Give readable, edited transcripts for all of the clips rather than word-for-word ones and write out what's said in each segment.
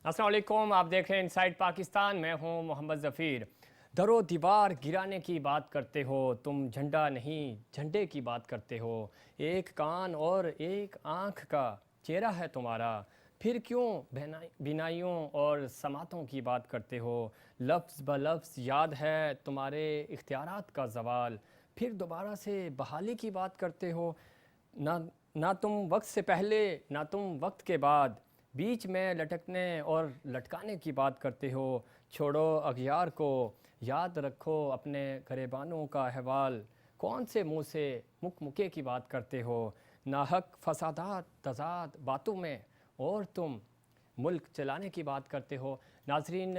अस्सलाम वालेकुम, आप देख रहे हैं इनसाइड पाकिस्तान। मैं हूं मोहम्मद ज़फ़ीर। दरो दीवार गिराने की बात करते हो तुम, झंडा नहीं झंडे की बात करते हो। एक कान और एक आँख का चेहरा है तुम्हारा, फिर क्यों बिनाइयों और समातों की बात करते हो। लफ्ज़ ब लफ्ज़ याद है तुम्हारे इख्तियारात का ज़वाल, फिर दोबारा से बहाली की बात करते हो। ना ना तुम वक्त से पहले ना तुम वक्त के बाद, बीच में लटकने और लटकाने की बात करते हो। छोड़ो अगियार को, याद रखो अपने गरेबानों का अहवाल, कौन से मुंह से मुके की बात करते हो। नाहक फसादात तजाद बातों में और तुम मुल्क चलाने की बात करते हो। नाजरीन,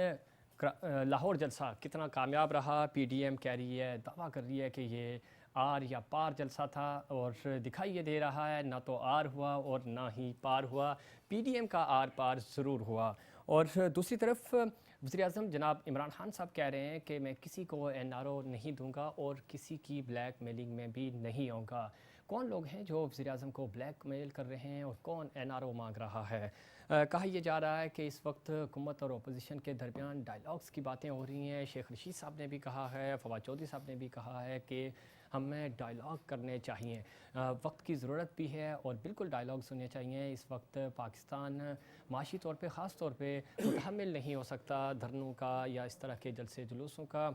लाहौर जलसा कितना कामयाब रहा। पीडीएम कह रही है, दावा कर रही है कि ये आर या पार जलसा था, और दिखाई ये दे रहा है ना तो आर हुआ और ना ही पार हुआ। पीडीएम का आर पार ज़रूर हुआ। और दूसरी तरफ वज़ीर-ए-आज़म जनाब इमरान खान साहब कह रहे हैं कि मैं किसी को एनआरओ नहीं दूंगा और किसी की ब्लैक मेलिंग में भी नहीं आऊँगा। कौन लोग हैं जो वज़ीर-ए-आज़म को ब्लैक मेल कर रहे हैं और कौन एनआरओ मांग रहा है। कहा यह जा रहा है कि इस वक्त हुकूमत और अपोजिशन के दरमियान डायलॉग्स की बातें हो रही हैं। शेख रशीद साहब ने भी कहा है, फवाद चौधरी साहब ने भी कहा है कि हमें डायलॉग करने चाहिए, वक्त की ज़रूरत भी है और बिल्कुल डायलॉग्स होने चाहिए। इस वक्त पाकिस्तान माशी तौर पे ख़ास तौर पे मुतहम्मिल नहीं हो सकता धरनों का या इस तरह के जलसे जुलूसों का।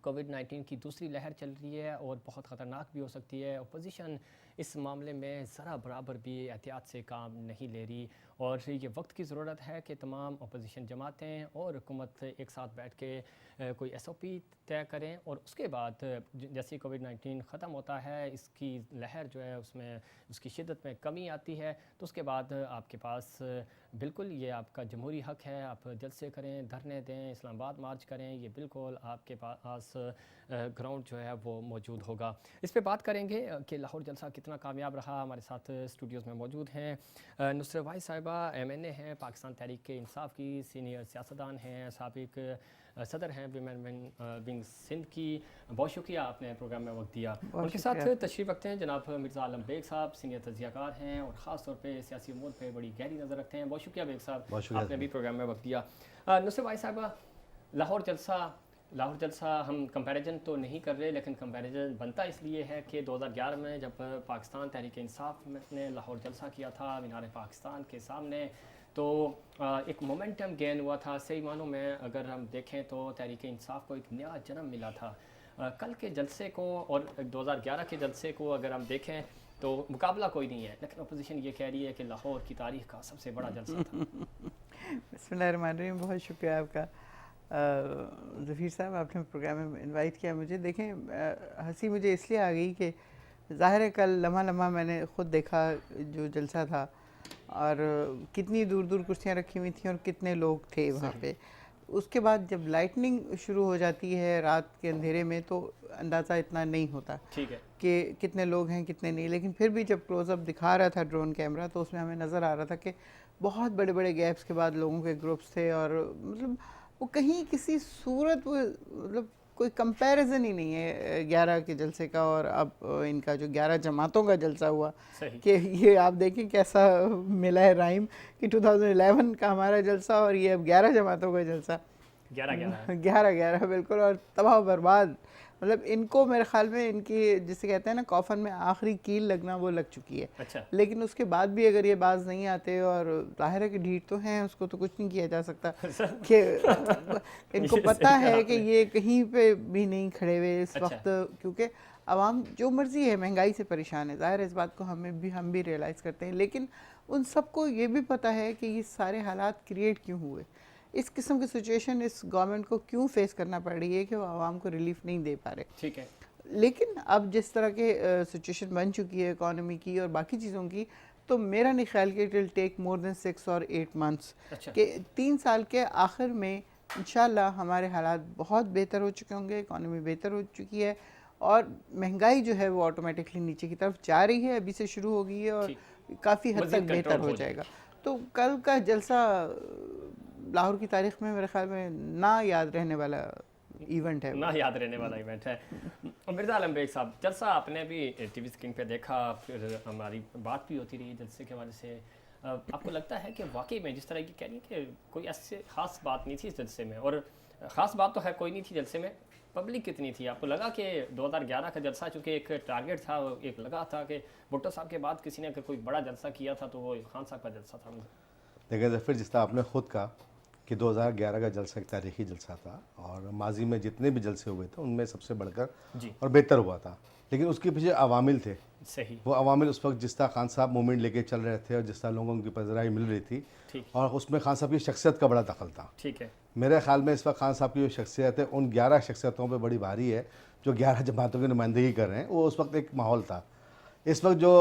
कोविड-19 की दूसरी लहर चल रही है और बहुत ख़तरनाक भी हो सकती है। अपोजिशन इस मामले में ज़रा बराबर भी एहतियात से काम नहीं ले रही, और ये वक्त की ज़रूरत है कि तमाम अपोजिशन जमातें और हुकूमत एक साथ बैठ के कोई SOP तय करें, और उसके बाद जैसे कोविड-19 ख़त्म होता है, इसकी लहर जो है उसमें उसकी शिद्दत में कमी आती है, तो उसके बाद आपके पास बिल्कुल ये आपका जमहूरी हक़ है, आप जलसे करें, धरने दें, इस्लामाबाद मार्च करें, ये बिल्कुल आपके पास ग्राउंड जो है वो मौजूद होगा। इस पे बात करेंगे कि लाहौर जलसा कितना कामयाब रहा। हमारे साथ स्टूडियोज़ में मौजूद हैं नुसरत वाहिद साहिबा, MNA हैं, पाकिस्तान तहरीक इंसाफ की सीनियर सियासतदान हैं, साबिक सदर हैं विमेन विंग सिंध की। बहुत शुक्रिया आपने प्रोग्राम में वक्त दिया। उनके साथ तशरीफ़ रखते हैं जनाब मिर्ज़ा आलम बेग साहब, सीनियर तजियाकार हैं और ख़ास तौर पे सियासी उमूर पे बड़ी गहरी नज़र रखते हैं। बहुत शुक्रिया बेग साहब, आपने भी प्रोग्राम में वक्त दिया। नुसरत वाहिद साहिबा, लाहौर जलसा हम कंपैरिजन तो नहीं कर रहे, लेकिन कंपैरिजन बनता इसलिए है कि 2011 में जब पाकिस्तान तहरीक इंसाफ ने लाहौर जलसा किया था मीनार पाकिस्तान के सामने, तो एक मोमेंटम गेन हुआ था। सही मानों में अगर हम देखें तो तहरीक इंसाफ को एक नया जन्म मिला था। कल के जलसे को और 2011 के जलसे को अगर हम देखें तो मुकाबला कोई नहीं है, लेकिन अपोजिशन ये कह रही है कि लाहौर की तारीख का सबसे बड़ा जलसा था। बिस्मिल्लाहिर्रहमानिर्रहीम, बहुत शुक्रिया आपका ज़फ़ीर साहब, आपने प्रोग्राम में इनवाइट किया मुझे। देखें, हंसी मुझे इसलिए आ गई कि ज़ाहिर है कल लम्हा लम्हा मैंने ख़ुद देखा जो जलसा था, और कितनी दूर दूर कुर्सियाँ रखी हुई थी और कितने लोग थे वहाँ पे। उसके बाद जब लाइटनिंग शुरू हो जाती है रात के अंधेरे में तो अंदाज़ा इतना नहीं होता ठीक है कि कितने लोग हैं कितने नहीं, लेकिन फिर भी जब क्लोज़अप दिखा रहा था ड्रोन कैमरा तो उसमें हमें नज़र आ रहा था कि बहुत बड़े बड़े गैप्स के बाद लोगों के ग्रुप्स थे, और मतलब वो कहीं किसी सूरत वो मतलब कोई कंपैरिजन ही नहीं है 11 के जलसे का और अब इनका जो 11 जमातों का जलसा हुआ। कि ये आप देखें कैसा मिला है राइम कि 2011 का हमारा जलसा और ये अब 11 जमातों का जलसा। 11 बिल्कुल, और तबाह बर्बाद। मतलब इनको मेरे ख्याल में इनकी जिसे कहते हैं ना कॉफन में आखिरी कील लगना, वो लग चुकी है। अच्छा। लेकिन उसके बाद भी अगर ये बाज नहीं आते, और ज़ाहिर है कि ढीठ तो हैं, उसको तो कुछ नहीं किया जा सकता कि इनको पता है कि ये कहीं पे भी नहीं खड़े हुए इस वक्त, क्योंकि आवाम जो मर्ज़ी है महंगाई से परेशान है। ज़ाहिर है इस बात को हम भी रियलाइज़ करते हैं, लेकिन उन सबको ये भी पता है कि ये सारे हालात क्रिएट क्यों हुए, इस किस्म की सिचुएशन इस गवर्नमेंट को क्यों फेस करना पड़ रही है कि वो आवाम को रिलीफ नहीं दे पा रहे। ठीक है, लेकिन अब जिस तरह के सिचुएशन बन चुकी है इकॉनमी की और बाकी चीज़ों की, तो मेरा नहीं ख्याल कि it will take more than 6 और 8 मंथ्स। कि 3 साल के आखिर में इंशाल्लाह हमारे हालात बहुत बेहतर हो चुके होंगे, इकॉनमी बेहतर हो चुकी है और महंगाई जो है वो ऑटोमेटिकली नीचे की तरफ जा रही है, अभी से शुरू हो गई है और काफ़ी हद तक बेहतर हो जाएगा। तो कल का जलसा लाहौर की तारीख में मेरे ख्याल में ना याद रहने वाला इवेंट है, ना याद रहने वाला इवेंट है। मिर्ज़ा आलम बेग साहब, जलसा आपने भी टीवी स्क्रीन पे देखा, फिर हमारी बात भी होती रही जलसे के हवाले से। आपको लगता है कि वाकई में जिस तरह की कह रही है कि कोई ऐसे खास बात नहीं थी इस जलसे में, और ख़ास बात तो है कोई नहीं थी जलसे में, पब्लिक कितनी थी? आपको लगा कि 2011 का जलसा चूँकि एक टारगेट था, एक लगा था कि भुट्टो साहब के बाद किसी ने अगर कोई बड़ा जलसा किया था तो वो खान साहब का जलसा था? देखिए ज़फ़र, जिस तरह आपने ख़ुद कहा कि 2011 का जलसा एक तारीख़ी जलसा था और माजी में जितने भी जलसे हुए थे उनमें सबसे बढ़कर जी और बेहतर हुआ था, लेकिन उसके पीछे अवामिल थे। सही वो अवामिल उस वक्त जिस तरह खान साहब मूवमेंट लेके चल रहे थे और जिस तरह लोगों को उनकी पज़राई मिल रही थी, ठीक और उसमें खान साहब की शख्सियत का बड़ा दखल था। ठीक है मेरे ख़्याल में इस वक्त खान साहब की जो शख्सियत है उन 11 शख्सियतों पे बड़ी भारी है जो 11 जमातों की नुमाइंदगी कर रहे हैं। वो उस वक्त एक माहौल था। इस वक्त जो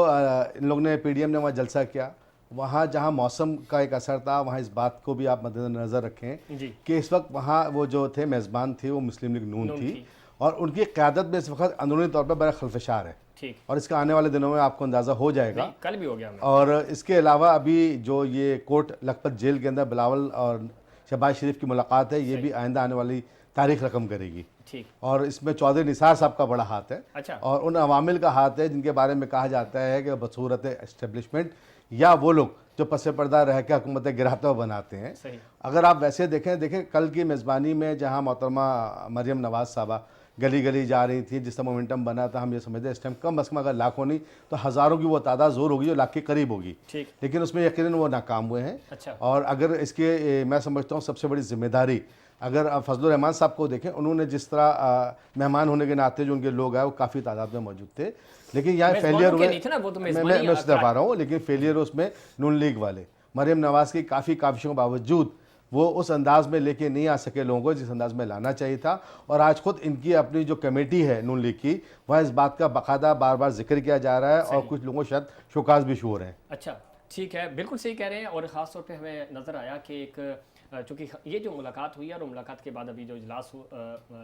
इन लोग ने पीडीएम ने वहाँ जलसा किया, वहाँ जहाँ मौसम का एक असर था, वहाँ इस बात को भी आप मद्देनज़र रखें जी कि इस वक्त वहाँ वो जो थे मेज़बान थी वो मुस्लिम लीग नून नून थी, थी। और उनकी क़यादत में इस वक्त अंदरूनी तौर पर बड़ा खलफशार है, ठीक और इसका आने वाले दिनों में आपको अंदाज़ा हो जाएगा। नहीं, कल भी हो गया हमें। और इसके अलावा अभी जो ये कोर्ट लखपत जेल के अंदर बिलावल और शहबाज शरीफ की मुलाकात है, ये सही। भी आइंदा आने वाली तारीख रकम करेगी, ठीक और इसमें चौधरी निसार साहब का बड़ा हाथ है, अच्छा और उन अवामिल का हाथ है जिनके बारे में कहा जाता है कि बसूरत एस्टेब्लिशमेंट या वो लोग जो पसे पर्दा रह के हुकूमत गिराता हुआ बनाते हैं। सही अगर आप वैसे देखें कल की मेज़बानी में जहां मोहतरमा मरियम नवाज़ साहबा गली गली जा रही थी, जिस तरह मोमेंटम बना था, हम ये समझते हैं इस टाइम कम अज़ कम अगर लाखों नहीं तो हज़ारों की वो तादाद ज़रूर होगी जो लाख के करीब होगी, ठीक लेकिन उसमें यकीनन वो नाकाम हुए हैं। अच्छा और अगर इसके मैं समझता हूँ सबसे बड़ी जिम्मेदारी अगर फजलुर रहमान साहब को देखें, उन्होंने जिस तरह मेहमान होने के नाते जो उनके लोग आए वो काफ़ी तादाद में मौजूद थे, लेकिन यहाँ मेज़बानों फेलियर के हुए। नहीं थे ना, वो तो मैं मेज़बानी उससे दफा रहा हूँ, लेकिन फेलियर उसमें नून लीग वाले मरियम नवाज़ की काफ़ी काविशों के बावजूद वो उस अंदाज में लेके नहीं आ सके लोगों को जिस अंदाज में लाना चाहिए था। और आज खुद इनकी अपनी जो कमेटी है नून लीग की, वहाँ इस बात का बाकायदा बार बार जिक्र किया जा रहा है, और सही। कुछ लोगों को शायद शोकाज भी शो हो रहे हैं। अच्छा ठीक है, बिल्कुल सही कह रहे हैं। और ख़ास तौर पे हमें नज़र आया कि एक चूँकि ये जो मुलाकात हुई है, और मुलाकात के बाद अभी जो इजलास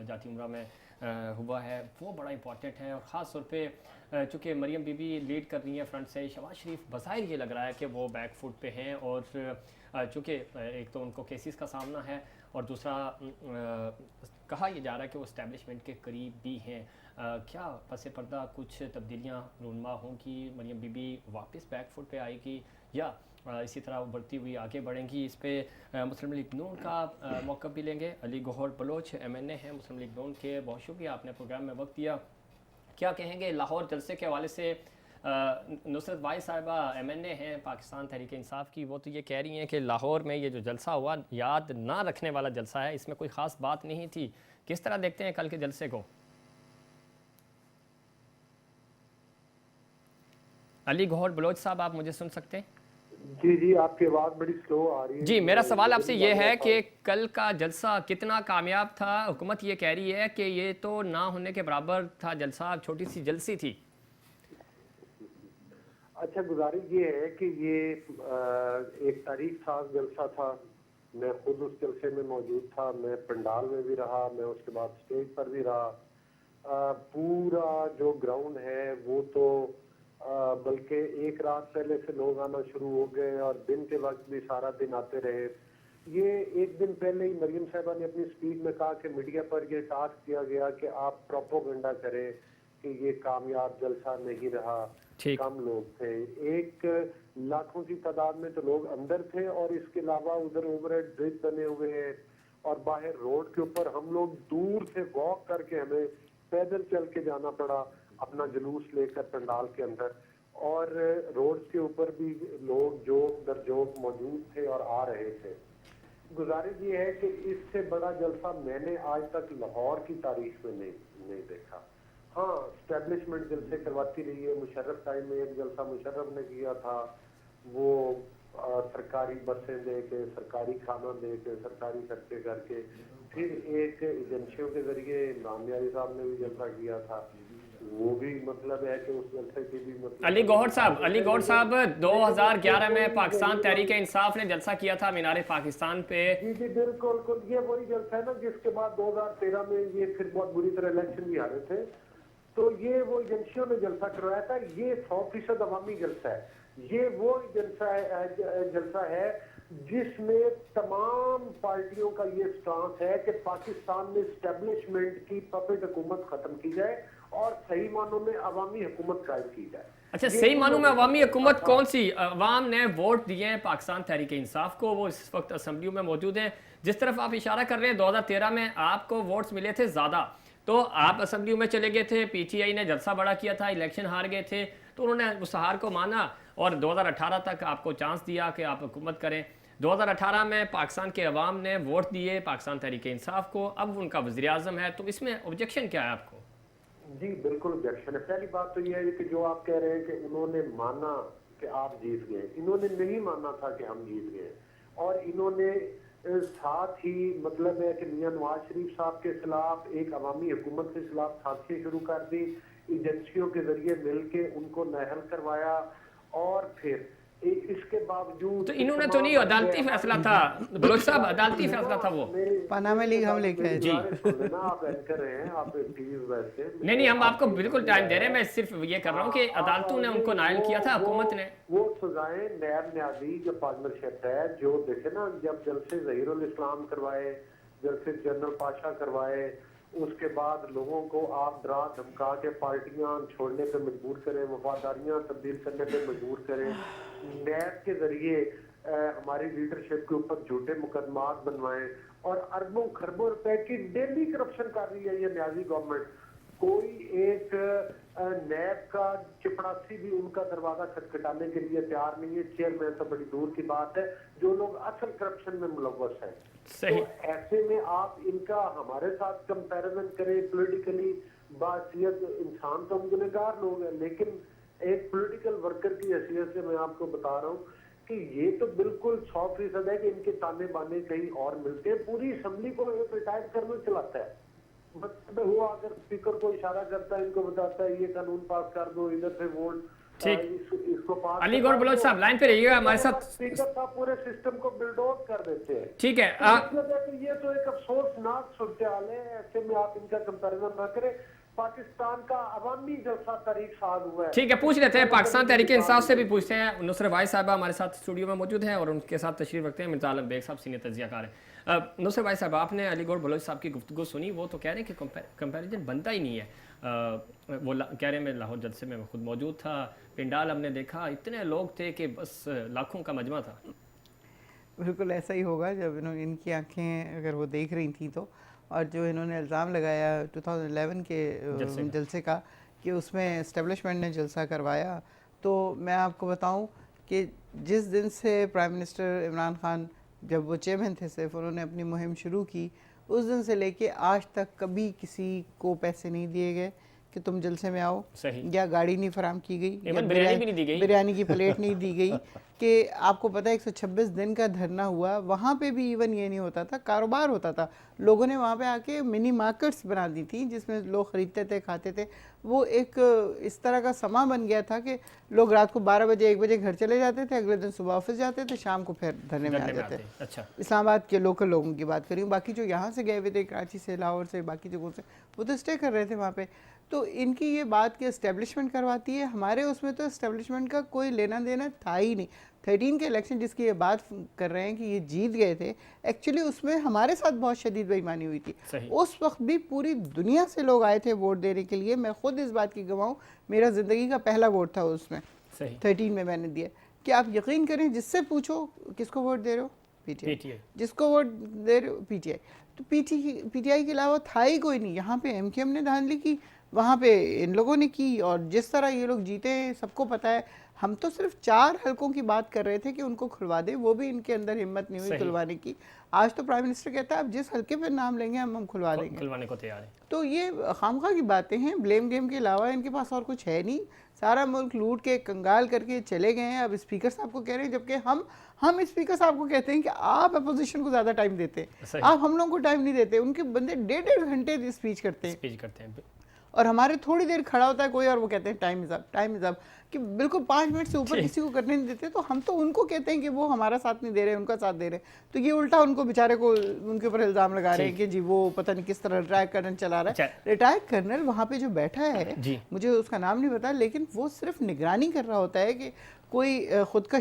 जाती उम्रा में हुआ है, वो बड़ा इंपॉर्टेंट है। और ख़ास तौर पे चूँकि मरियम बीबी लीड कर रही हैं फ्रंट से, शहबाज शरीफ बज़ाहिर ये लग रहा है कि वो बैक फुट पे हैं, और चूँकि एक तो उनको केसेस का सामना है, और दूसरा कहा यह जा रहा है कि वो इस्टेब्लिशमेंट के करीब भी हैं। क्या पसे पर्दा कुछ तब्दीलियाँ रूनमा होंगी, मरियम बीबी वापस बैक फुट पे आएगी, या इसी तरह उभरती हुई आगे बढ़ेंगी? इस पे मुस्लिम लीग नून का मौक़िफ़ भी लेंगे। अली गौहर बलोच MNA हैं मुस्लिम लीग नून के, बहुत शुक्रिया आपने प्रोग्राम में वक्त दिया। क्या कहेंगे लाहौर जलसे के हवाले से? नुसरत वाई साहिबा MNA हैं पाकिस्तान तहरीक इंसाफ की, वो तो ये कह रही हैं कि लाहौर में ये जो जलसा हुआ याद ना रखने वाला जलसा है, इसमें कोई ख़ास बात नहीं थी। किस तरह देखते हैं कल के जलसे को? अली गौहर बलोच साहब, आप मुझे सुन सकते हैं? जी जी, आपकी आवाज़ बड़ी स्लो आ रही है। जी, मेरा सवाल आपसे ये है कि कल का जलसा कितना कामयाब था? हुकूमत ये कह रही है कि ये तो ना होने के बराबर था जलसा, छोटी सी जलसी थी। अच्छा, गुजारिश ये है कि ये एक तारीख साज जलसा था। मैं खुद उस जलसे में मौजूद था, मैं पंडाल में भी रहा, मैं उसके बाद स्टेज पर भी रहा। पूरा जो ग्राउंड है वो तो बल्कि एक रात पहले से लोग आना शुरू हो गए, और दिन के वक्त भी सारा दिन आते रहे। ये एक दिन पहले ही मरियम साहिबा ने अपनी स्पीच में कहा कि मीडिया पर ये टास्क दिया गया कि आप प्रोपोगंडा करें कि ये कामयाब जलसा नहीं रहा, कम लोग थे। एक लाखों की तादाद में तो लोग अंदर थे, और इसके अलावा उधर ओवरहेड ब्रिज बने हुए हैं, और बाहर रोड के ऊपर हम लोग दूर से वॉक करके, हमें पैदल चल के जाना पड़ा अपना जुलूस लेकर पंडाल के अंदर। और रोड के ऊपर भी लोग जोक दर जोक मौजूद थे और आ रहे थे। गुजारिश ये है कि इससे बड़ा जलसा मैंने आज तक लाहौर की तारीख में नहीं देखा। हाँ, स्टैब्लिशमेंट जलसे करवाती रही है। मुशर्रफ टाइम में एक जलसा मुशर्रफ ने किया था, वो सरकारी बसें दे के, सरकारी खाना दे के, सरकारी खर्चे करके। फिर एक एजेंसियों के जरिए इमरान यारी साहब ने भी जलसा किया था, वो भी मतलब है कि उस जलसे की भी मतलब। अली गौहर साहब 2011 में पाकिस्तान तहरीक इंसाफ ने जलसा किया था मीनार पाकिस्तान पे। जी जी, बिल्कुल। ये वही जलसा है ना जिसके बाद 2013 में ये फिर बहुत बुरी तरह इलेक्शन भी हारे थे, तो ये वो एजेंसियों ने जलसा करवाया था। ये 100% अवामी जलसा है। ये वो जलसा है जिसमें तमाम पार्टियों का ये स्टांस है कि पाकिस्तान में स्टैब्लिशमेंट की पपेट हुकूमत खत्म की जाए और सही मानों में अवामी हुकूमत कायम की जाए। अच्छा, सही मानूं मैं, अवामी हुकूमत कौन सी? अवाम ने वोट दिए हैं पाकिस्तान तहरीक इंसाफ को, वो इस वक्त असम्बलियों में मौजूद हैं। जिस तरफ आप इशारा कर रहे हैं 2013 में आपको वोट्स मिले थे ज़्यादा, तो आप असम्बलियों में चले गए थे, पीटीआई ने जलसा बड़ा किया था, इलेक्शन हार गए थे, तो उन्होंने उस हार को माना और 2018 तक आपको चांस दिया कि आप हुकूमत करें। 2018 में पाकिस्तान के अवाम ने वोट दिए पाकिस्तान तहरीक इंसाफ को, अब उनका वज़ीर आज़म है, तो इसमें ऑब्जेक्शन क्या है आपको? जी बिल्कुल ऑब्जेक्शन है। पहली बात तो यह है कि जो आप कह रहे हैं कि उन्होंने माना कि आप जीत गए, इन्होंने नहीं माना था कि हम जीत गए। और इन्होंने साथ ही मतलब है कि मियां नवाज शरीफ साहब के खिलाफ एक अवामी हुकूमत के खिलाफ साजिशें शुरू कर दी, एजेंसियों के जरिए मिलके उनको नाअहल करवाया। और फिर इसके बावजूद तो इन्होंने तो नहीं, अदालती फैसला था बलोच साहब, अदालती फैसला था वो। पनामा लीग हम लेके आए जी। आप एंकर हैं, आप टीवी वैसे नहीं, हम आपको बिल्कुल टाइम दे रहे हैं, मैं सिर्फ ये कर रहा हूँ कि अदालतों ने उनको नायल किया था, हुकूमत ने। वो सजाएं नैब न्याजी जो पार्टनरशिप है, जो देखे ना, जब जलसे ज़हीरुल इस्लाम करवाए, जलसे जनरल पाशा करवाए, उसके बाद लोगों को आप डरा धमका के पार्टियां छोड़ने पे मजबूर करें, वफादारियां तब्दील करने पे मजबूर करें, नैब के जरिए हमारी लीडरशिप के ऊपर झूठे मुकदमात बनवाएं और अरबों खरबों रुपए की डेली करप्शन कर रही है ये न्याजी गवर्नमेंट। कोई एक नैब का चिपड़ासी भी उनका दरवाजा खटखटाने के लिए तैयार नहीं है, चेयरमैन तो बड़ी दूर की बात है, जो लोग असल करप्शन में मुलव्वस हैं। सही। तो ऐसे में आप इनका हमारे साथ कंपैरिजन करें पॉलिटिकली, बासियत इंसान तो हम गुनहगार लोग हैं, लेकिन एक पॉलिटिकल वर्कर की हैसियत से मैं आपको बता रहा हूँ कि ये तो बिल्कुल 100% है कि इनके ताने बाने कहीं और मिलते हैं। पूरी असेंबली को एक रिटायर करने चलाता है, मतलब हुआ अगर स्पीकर को इशारा करता है, इनको बताता है ये कानून पास कर दो, इधर से वोट ठीक। इसको पास अली गौर बलोच साहब लाइन पे रहिएगा हमारे साथ। स्पीकर साहब पूरे सिस्टम को बिल्डोज कर देते हैं। ठीक है, तो ये तो एक अफसोसनाक सूरत हाल है। ऐसे में आप इनका कंपैरिजन ना करें। पाकिस्तान का अवामी जलसा तारीख साज हुआ है। ठीक है, पूछ लेते हैं पाकिस्तान तहरीक इंसाफ से भी पूछते हैं। नुसरत भाई साहब हमारे साथ स्टूडियो में मौजूद हैं और उनके साथ तशरीफ रखते हैं मिर्जा आलम बेग साहब, सीनियर तज्जियाकार हैं। नुसरत भाई साहब, आपने अली गौर बलोच साहब की गुफ्तगू सुनी, वो तो कह रहे हैं कि कंपैरिजन बनता ही नहीं है। वो कह रहे हैं मैं लाहौर जलसे में खुद मौजूद था, पिंडाल हमने देखा, इतने लोग थे कि बस लाखों का मजमा था। बिल्कुल ऐसा ही होगा जब इनकी आंखें अगर वो देख रही थी तो। और जो इन्होंने इल्ज़ाम लगाया 2011 के जलसे का कि उसमें इस्टेब्लिशमेंट ने जलसा करवाया, तो मैं आपको बताऊं कि जिस दिन से प्राइम मिनिस्टर इमरान खान जब वो चेयरमैन थे सिर्फ उन्होंने अपनी मुहिम शुरू की, उस दिन से लेके आज तक कभी किसी को पैसे नहीं दिए गए कि तुम जलसे में आओ, या गाड़ी नहीं फराम की गई, या बिरयानी भी नहीं दी गई, बिरयानी की प्लेट नहीं दी गई। कि आपको पता है 126 दिन का धरना हुआ, वहाँ पे भी इवन ये नहीं होता था, कारोबार होता था। लोगों ने वहाँ पे आके मिनी मार्केट्स बना दी थी जिसमें लोग ख़रीदते थे, खाते थे। वो एक इस तरह का समा बन गया था कि लोग रात को 12 बजे 1 बजे घर चले जाते थे, अगले दिन सुबह ऑफिस जाते थे, शाम को फिर धरने में आ जाते थे। अच्छा, इस्लामाबाद के लोकल लोगों की बात करी हूँ, बाकी जो यहाँ से गए हुए थे कराची से, लाहौर से, बाकी जगहों से, वो तो स्टे कर रहे थे वहाँ पे। तो इनकी ये बात कि इस्टेब्लिशमेंट करवाती है, हमारे उसमें तो इस्टेब्लिशमेंट का कोई लेना देना था ही नहीं। 13 के इलेक्शन जिसकी ये बात कर रहे हैं कि ये जीत गए थे, एक्चुअली उसमें हमारे साथ बहुत शदीद बेईमानी हुई थी। उस वक्त भी पूरी दुनिया से लोग आए थे वोट देने के लिए। मैं खुद इस बात की गवाह हूँ, मेरा ज़िंदगी का पहला वोट था उसमें, 13 में मैंने दिया। कि आप यकीन करें, जिससे पूछो किसको वोट दे रहे हो, पीटीआई, जिसको वोट दे रहे हो पीटीआई। तो पीटीआई के अलावा था ही कोई नहीं। यहाँ पे एमकेएम ने धांधली की, वहाँ पे इन लोगों ने की, और जिस तरह ये लोग जीते हैं सबको पता है। हम तो सिर्फ 4 हलकों की बात कर रहे थे कि उनको खुलवा दे, वो भी इनके अंदर हिम्मत नहीं हुई खुलवाने की। आज तो प्राइम मिनिस्टर कहता है अब जिस हल्के पे नाम लेंगे हम खुलवा देंगे, खुलवाने को तैयार है। तो ये खामखा की बातें हैं। ब्लेम गेम के अलावा इनके पास और कुछ है नहीं। सारा मुल्क लूट के कंगाल करके चले गए हैं। अब स्पीकर साहब को कह रहे हैं, जबकि हम स्पीकर साहब को कहते हैं कि आप अपोजिशन को ज़्यादा टाइम देते हैं, आप हम लोगों को टाइम नहीं देते। उनके बंदे 1.5 घंटे स्पीच करते हैं और हमारे थोड़ी देर खड़ा होता है कोई और वो कहते हैं time is up, time is up, कि बिल्कुल 5 मिनट से ऊपर किसी को करने नहीं देते। तो हम तो उनको कहते हैं कि वो हमारा साथ नहीं दे रहे, उनका साथ दे रहे। तो ये उल्टा उनको बेचारे को उनके ऊपर इल्ज़ाम लगा रहे हैं कि जी वो पता नहीं किस तरह रिटायर कर्नल चला रहा है। रिटायर कर्नल वहाँ पे जो बैठा है, मुझे उसका नाम नहीं पता, लेकिन वो सिर्फ निगरानी कर रहा होता है कि कोई खुद का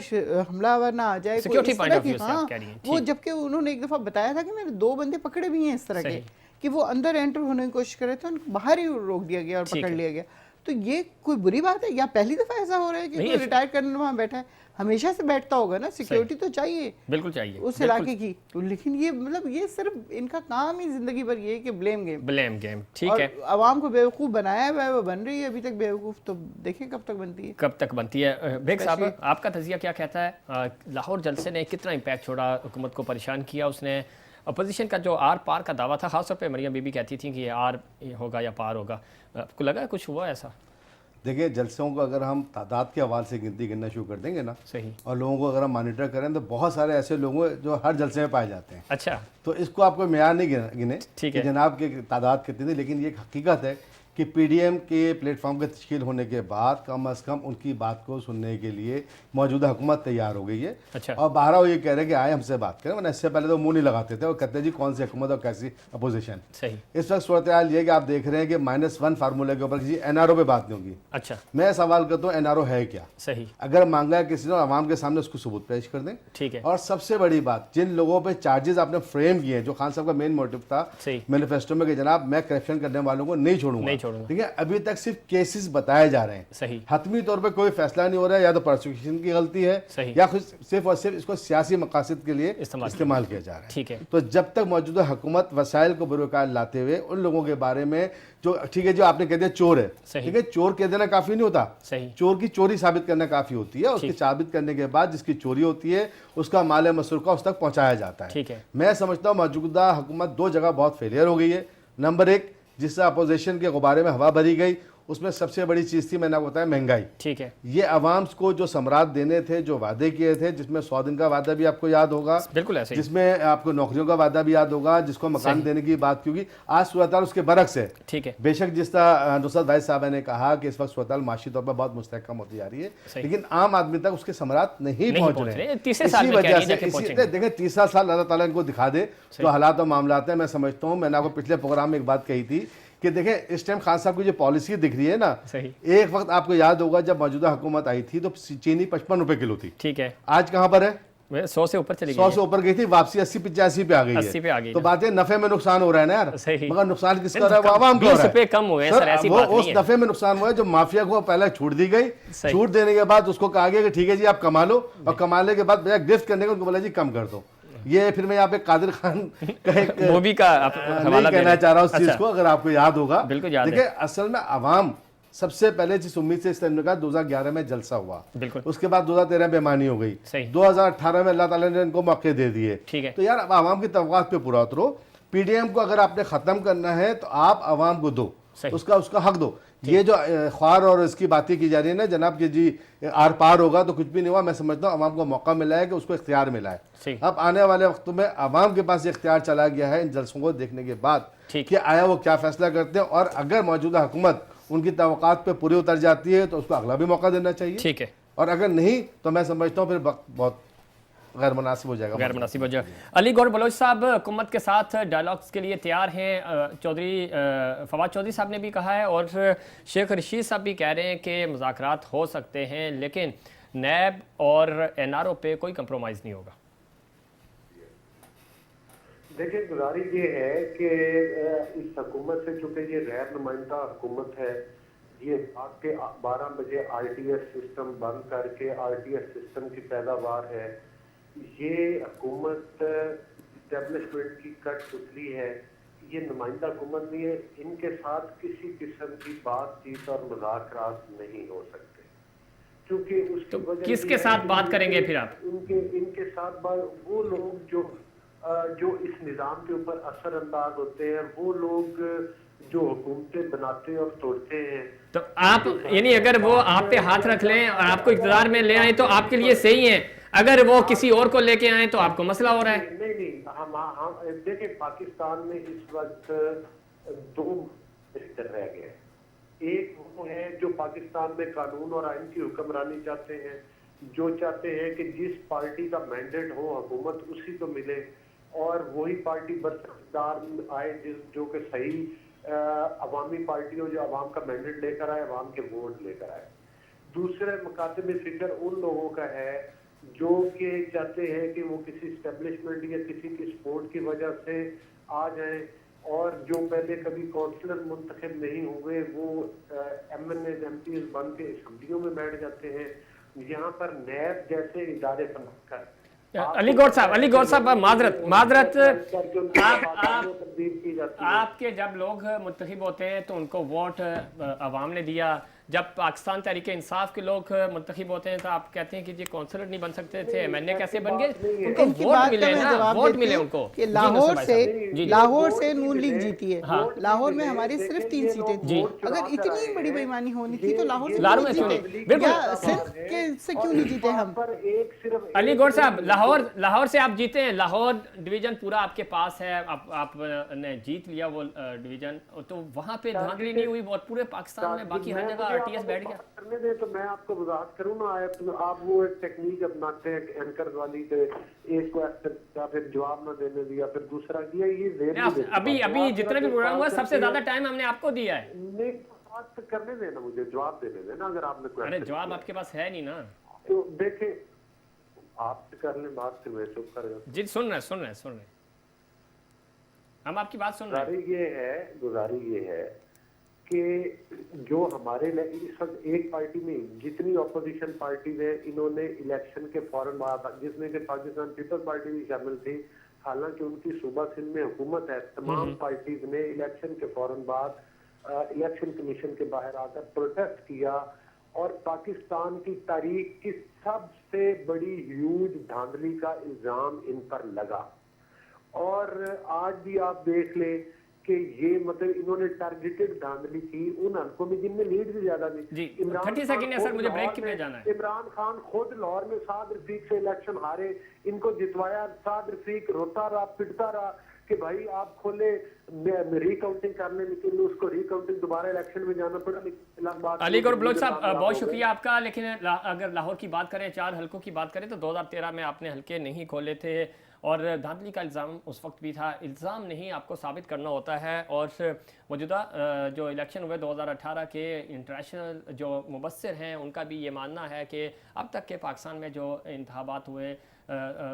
हमलावर ना आ जाए, कोई इस तरह की। हाँ, वो जबकि उन्होंने एक दफ़ा बताया था कि मेरे 2 बंदे पकड़े भी हैं इस तरह के कि वो अंदर एंटर होने की कोशिश कर रहे थे, उनको बाहर ही रोक दिया गया और पकड़ लिया गया। तो ये कोई बुरी बात है या पहली दफा ऐसा हो रहा है कि कोई रिटायर करने वहाँ बैठा है? हमेशा से बैठता होगा ना, सिक्योरिटी तो चाहिए, बिल्कुल चाहिए उस इलाके की। तो लेकिन ये मतलब ये सिर्फ इनका काम ही जिंदगी भर ये है कि ब्लेम गेम। ठीक है। आवाम को बेवकूफ़ बनाया हुआ है, वो बन रही है अभी तक बेवकूफ़, तो देखें कब तक बनती है। कब तक बनती है। बेग साहब, आपका तजिया क्या कहता है? लाहौर जलसे ने कितना इम्पैक्ट छोड़ा, हुकूमत को परेशान किया? उसने अपोजिशन का जो आर पार का दावा था, खासतौर पे मरियम बीबी कहती थी कि ये आर होगा या पार होगा, आपको लगा कुछ हुआ ऐसा? देखिए, जलसों को अगर हम तादाद के हवाले से गिनती गिनना शुरू कर देंगे ना, सही, और लोगों को अगर हम मॉनिटर करें तो बहुत सारे ऐसे लोग हैं जो हर जलसे में पाए जाते हैं। अच्छा, तो इसको आपको म्यार नहीं गिने ठीक कि है, जनाब की तादाद कितनी थी, लेकिन ये एक हकीकत है कि पीडीएम के प्लेटफॉर्म के तश्कील होने के बाद कम अज़ कम उनकी बात को सुनने के लिए मौजूदा हुकूमत तैयार हो गई है। अच्छा, और बाहर वो ये कह रहे हैं कि आए हमसे बात करें, वरना इससे पहले तो मुंह नहीं लगाते थे और कहते जी कौन सी हुकूमत और कैसी अपोजिशन। सही, इस वक्त सूरत हाल ये है कि आप देख रहे हैं कि -1 फार्मूले के ऊपर किसी एनआरओ पे बात नहीं होगी। अच्छा, मैं सवाल करता हूँ एनआरओ है क्या? सही, अगर मांगा है किसी ने, आवाम के सामने उसको सबूत पेश कर दें। ठीक है, और सबसे बड़ी बात, जिन लोगों पे चार्जेस आपने फ्रेम किए, जो खान साहब का मेन मोटिव था सही, मैनिफेस्टो में कि जनाब मैं करप्शन करने वालों को नहीं छोड़ूंगा, ठीक है, अभी तक सिर्फ केसेस बताए जा रहे हैं, सही, हतमी तौर पे कोई फैसला नहीं हो रहा है, या तो प्रोसिक्यूशन की गलती है सही, या कुछ सिर्फ और सिर्फ इसको सियासी मकासद के लिए इस्तेमाल किया जा रहा है। ठीक है, तो जब तक मौजूदा हुकूमत वसाइल को बरकार लाते हुए उन लोगों के बारे में जो, ठीक है, जो आपने कह दिया चोर है, ठीक है, चोर कह देना काफी नहीं होता, सही, चोर की चोरी साबित करना काफी होती है, उसकी साबित करने के बाद जिसकी चोरी होती है उसका माल मसरूका उस तक पहुंचाया जाता है। ठीक है, मैं समझता हूँ मौजूदा हुकूमत दो जगह बहुत फेलियर हो गई है। नंबर एक, जिससे अपोजिशन के गुब्बारे में हवा भरी गई, उसमें सबसे बड़ी चीज़ थी, मैंने आपको बताया, महंगाई। ठीक है, ये आवाम को जो सम्राट देने थे, जो वादे किए थे, जिसमें 100 दिन का वादा भी आपको याद होगा, बिल्कुल ऐसे ही, जिसमें आपको नौकरियों का वादा भी याद होगा, जिसको मकान देने की बात की होगी, आज सूरत उसके बरक्स है। ठीक है, बेशक जिस तरह नुसरत भाई साहब ने कहा कि इस वक्त सूरत माशी तौर पर बहुत मुस्तहकम होती जा रही है, लेकिन आम आदमी तक उसके सम्राट नहीं पहुंच रहे हैं। इसी वजह से देखें, तीसरा साल अल्लाह ताला इनको दिखा दे जो हालात और मामलात हैं। मैं समझता हूँ, मैंने आपको पिछले प्रोग्राम में एक बात कही थी कि देखें इस टाइम खान साहब की जो पॉलिसी दिख रही है ना, एक वक्त आपको याद होगा जब मौजूदा हुकूमत आई थी तो चीनी 55 रुपए किलो थी, ठीक है, आज कहां पर है? 100 से ऊपर चली गई, 100 से ऊपर गई थी, वापसी 80-85 पे आ गई है, 80 पे आ गई। तो बात है नफे में नुकसान हो रहा है ना यार, मगर नुकसान किसका हो रहा है? वो आवाम का हो रहा है। 20 रुपए कम हुए सर, ऐसी बात नहीं है। उस नफे में नुकसान हुआ है जो माफिया को पहले छूट दी गई, छूट देने के बाद उसको कहा गया कि ठीक है जी आप कमा लो, और कमाने के बाद गिफ्ट करने को उनको बोला जी कम कर दो। ये फिर मैं यहाँ पे कादिर खान का एक मूवी का हवाला कहना चाह रहा हूँ उस चीज को, अगर आपको याद होगा। बिल्कुल याद है। देखिए असल में आवाम सबसे पहले जिस उम्मीद से इस टाइम का 2011 में जलसा हुआ, बिल्कुल, उसके बाद 2013 बेमानी हो गई, 2018 में अल्लाह ताला ने इनको मौके दे दिए, ठीक है। तो यार अब आवाम की तवक्कुआत पे पूरा उतरो। पीडीएम को अगर आपने खत्म करना है तो आप आवाम को दो, उसका हक दो। ये जो ख्वार और इसकी बातें की जा रही है ना जनाब कि जी आर पार होगा, तो कुछ भी नहीं हुआ। मैं समझता हूँ आवाम को मौका मिला है कि उसको इख्तियार मिला है। अब आने वाले वक्तों में आवाम के पास इख्तियार चला गया है इन जलसों को देखने के बाद कि आया वो क्या फैसला करते हैं, और अगर मौजूदा हुकूमत उनकी तवक्कुआत पे पूरी उतर जाती है तो उसको अगला भी मौका देना चाहिए, ठीक है, और अगर नहीं तो मैं समझता हूँ फिर बहुत गैर मुनासिब हो जाएगा, गैर मुनासिब हो जाएगा। अली गौर बलोच साहब हुकूमत के साथ डायलॉग्स के लिए तैयार हैं। चौधरी फवाद चौधरी साहब ने भी कहा है और शेख रशीद साहब भी कह रहे हैं कि मुज़ाकरात हो सकते हैं, लेकिन नैब और एनआरओ पे कोई कंप्रोमाइज़ नहीं होगा। देखिए, गुजारिश ये है कि इस हुकूमत से, चूंकि ये गैर नुमाइंदा हुकूमत है, ये रात के 12 बजे आरटीएस सिस्टम बंद करके आरटीएस सिस्टम की पैदावार है, ये हुकूमत एस्टेब्लिशमेंट की कठपुतली है, ये नुमाइंदा हुकूमत नहीं है। इनके साथ किसी किस्म की बातचीत और मुज़ाकरात नहीं हो सकते, क्योंकि उसकी वजह किसके साथ बात करेंगे फिर आप? इनके साथ वो लोग जो इस निज़ाम के ऊपर असर अंदाज होते हैं, वो लोग जो हुकूमतें बनाते और तोड़ते हैं। तो आप यानी अगर वो आप पे हाथ रख लें और आपको इक़्तिदार में ले आए तो आपके लिए सही है, अगर वो किसी और को लेके आए तो आपको मसला हो रहा है? नहीं, हम देखिए, पाकिस्तान में इस वक्त 2 मिनिस्टर रह गए। एक वो है जो पाकिस्तान में कानून और आइन की हुक्मरानी चाहते हैं, जो चाहते हैं कि जिस पार्टी का मैंडेट हो हुकूमत उसी को मिले, और वही पार्टी बरसदार आए जो कि सही अवामी पार्टी हो, जो अवाम का मैंडेट लेकर आए, अवाम के वोट लेकर आए। दूसरे मुकादमे फिक्र उन लोगों का है जो कि चाहते हैं कि वो किसी स्टैब्लिशमेंट या किसी की सपोर्ट की वजह से आ जाएं, और जो पहले कभी काउंसलर मुंतखब नहीं हुए वो MNA MPs बन के असम्बलियों में बैठ जाते हैं। यहाँ पर नैब जैसे इदारे बनाकर अली गौर साहब माजरत तब्दील की जाती है। आपके जब लोग मुंतखब होते हैं तो उनको वोट अवाम ने दिया, जब पाकिस्तान तहरीक इंसाफ के लोग मुंतखब होते हैं तो आप कहते हैं कि जी काउंसलर नहीं बन सकते थे, MNA कैसे बन गए? उनको इनकी वोट बात मिले का मैं ना, जवाब वोट देती मिले हूँ उनको कि जी, लाहौर नसर से भाई साहब। जी, जी। लाहौर से नून लीग जीती है। हाँ। लाहौर में हमारी सिर्फ 3 सीटें जी। थी। अगर इतनी बड़ी बेईमानी होनी थी तो लाहौर से लाहौर क्यों में क्यों जीते? नहीं? बिल्कुल। या सिर्फ के से क्यों नहीं जीते हम? पर एक सिर्फ अली गौर साहब, लाहौर से आप जीते हैं, लाहौर डिवीजन पूरा आपके पास है, आपने जीत लिया वो डिवीजन, तो वहाँ पे धांधली नहीं हुई? बहुत पूरे पाकिस्तान में बाकी हर जगह RTS बैठ गया। करने दे तो मैं आपको वजाहत करूँ ना। आप वो एक टेक्निक अपनाते हैं एंकर वाली के, एक क्वेश्चन का फिर जवाब ना देने दिया, फिर दूसरा दिया, ये अभी जितने भी प्रोग्राम हुआ सबसे ज्यादा टाइम हमने आपको दिया है। नहीं, बात करने देना, मुझे जवाब देने देना। अगर आपने अरे क्वेश्चन जवाब आपके पास है नहीं ना। तो देखें, आपसे कर लें बात से मैं चुप कर जाता हूं। जी सुन रहे हैं, हम आपकी बात सुन रहे हैं। गुजारिश ये है कि जो हमारे इस वक्त एक पार्टी में जितनी ऑपोजिशन पार्टी है, इन्होंने इलेक्शन के फौरन बाद, जिसमें कि पाकिस्तान पीपल्स पार्टी भी शामिल थी, हालांकि उनकी सूबा सिंध में हुकूमत है, तमाम पार्टीज ने इलेक्शन के फौरन बाद इलेक्शन कमीशन के बाहर आकर प्रोटेस्ट किया और पाकिस्तान की तारीख की सबसे बड़ी ह्यूज धांधली का इल्जाम इन पर लगा। और आज भी आप देख लें कि ये मतलब इन्होंने टारगेटेड धांधली की उन हल्कों में जिनमें लीड भी ज्यादा जी, थी। 30 सेकंड है सर, मुझे ब्रेक के लिए जाना है। इमरान खान खुद लाहौर में साद रफीक से इलेक्शन हारे, इनको जितवाया, साद रफीक रोता रहा, पिटता रहा कि भाई आप खोले, रिकाउंटिंग करने लेकिन उसको रिकाउंटिंग दोबारा इलेक्शन में जाना पड़ा। अली गौर बलोच साहब बहुत शुक्रिया आपका, लेकिन अगर लाहौर की बात करें, 4 हल्कों की बात करें तो 2013 में आपने हल्के नहीं खोले थे और धांधली का इल्ज़ाम उस वक्त भी था। इल्ज़ाम नहीं, आपको साबित करना होता है। और मौजूदा जो इलेक्शन हुए 2018 के, इंटरनेशनल जो मुबस्सिर हैं उनका भी ये मानना है कि अब तक के पाकिस्तान में जो इंतखाबात हुए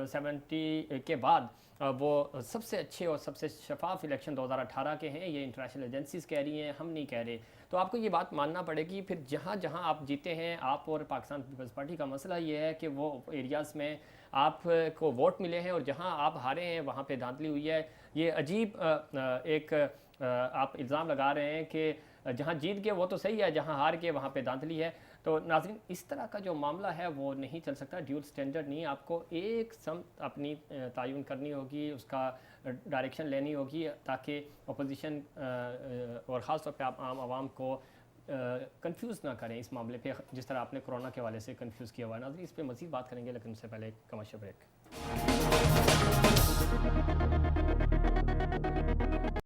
70 के बाद वो सबसे अच्छे और सबसे शफाफ इलेक्शन 2018 के हैं। ये इंटरनेशनल एजेंसीज़ कह रही हैं, हम नहीं कह रहे। तो आपको ये बात मानना पड़ेगी। फिर जहाँ जहाँ आप जीते हैं, आप और पाकिस्तान पीपल्स पार्टी का मसला ये है कि वो एरियाज़ में आपको वोट मिले हैं और जहाँ आप हारे हैं वहाँ पे धांधली हुई है। ये अजीब एक आप इल्ज़ाम लगा रहे हैं कि जहाँ जीत गए वो तो सही है, जहाँ हार गए वहाँ पे धांधली है। तो नाज़रीन, इस तरह का जो मामला है वो नहीं चल सकता, ड्यूल स्टैंडर्ड नहीं। आपको एक समत अपनी तयन करनी होगी, उसका डायरेक्शन लेनी होगी ताकि अपोजिशन और ख़ास तौर पे आप आम आवाम को कंफ्यूज ना करें इस मामले पे, जिस तरह आपने कोरोना के हवाले से कंफ्यूज किया हुआ है। नाज़रीन, इस पे मज़ीद बात करेंगे लेकिन उससे पहले कमर्शियल ब्रेक।